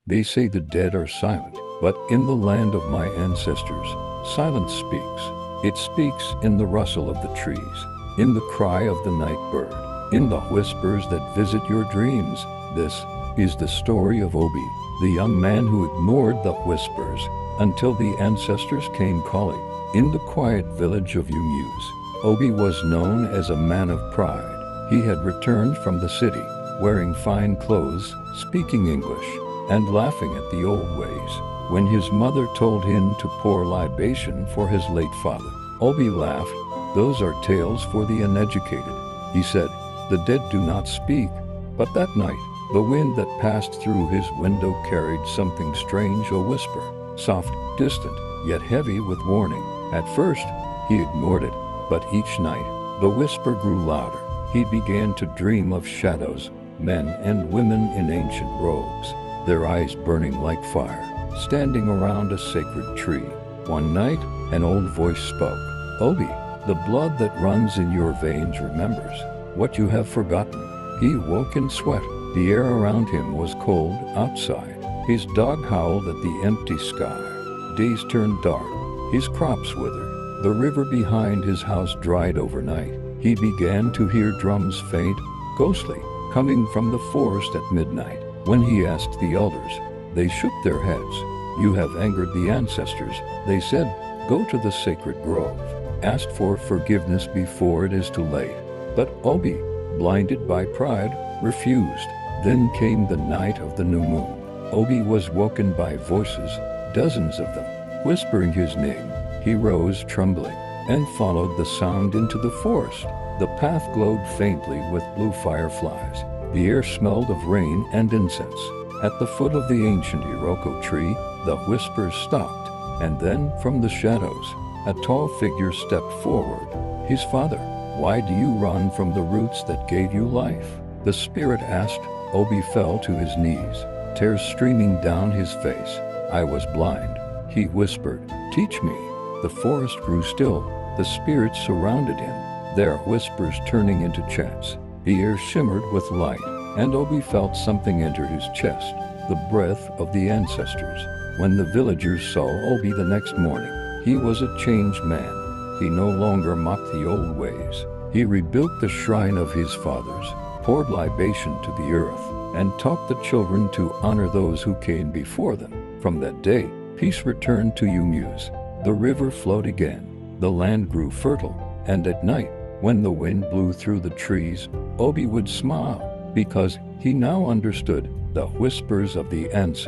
They say the dead are silent, but in the land of my ancestors, silence speaks. It speaks in the rustle of the trees, in the cry of the night bird, in the whispers that visit your dreams. This is the story of Obi, the young man who ignored the whispers until the ancestors came calling. In the quiet village of Umueze, Obi was known as a man of pride. He had returned from the city, wearing fine clothes, speaking English, and laughing at the old ways. When his mother told him to pour libation for his late father, Obi laughed. "Those are tales for the uneducated," he said. "The dead do not speak." But that night, the wind that passed through his window carried something strange, a whisper, soft, distant, yet heavy with warning. At first, he ignored it, but each night, the whisper grew louder. He began to dream of shadows, men and women in ancient robes, their eyes burning like fire, standing around a sacred tree. One night, an old voice spoke. "Obi, the blood that runs in your veins remembers what you have forgotten." He woke in sweat. The air around him was cold outside. His dog howled at the empty sky. Days turned dark. His crops withered. The river behind his house dried overnight. He began to hear drums faint, ghostly, coming from the forest at midnight. When he asked the elders, they shook their heads. "You have angered the ancestors," they said. "Go to the sacred grove. Ask for forgiveness before it is too late." But Obi, blinded by pride, refused. Then came the night of the new moon. Obi was woken by voices, dozens of them, whispering his name. He rose trembling and followed the sound into the forest. The path glowed faintly with blue fireflies. The air smelled of rain and incense. At the foot of the ancient Iroko tree, the whispers stopped, and then from the shadows, a tall figure stepped forward. His father. "Why do you run from the roots that gave you life?" the spirit asked. Obi fell to his knees, tears streaming down his face. "I was blind," he whispered. "Teach me." The forest grew still. The spirits surrounded him, their whispers turning into chants. The air shimmered with light, and Obi felt something enter his chest, the breath of the ancestors. When the villagers saw Obi the next morning, he was a changed man. He no longer mocked the old ways. He rebuilt the shrine of his fathers, poured libation to the earth, and taught the children to honor those who came before them. From that day, peace returned to Umueze. The river flowed again. The land grew fertile, and at night, when the wind blew through the trees, Obi would smile, because he now understood the whispers of the ancestors.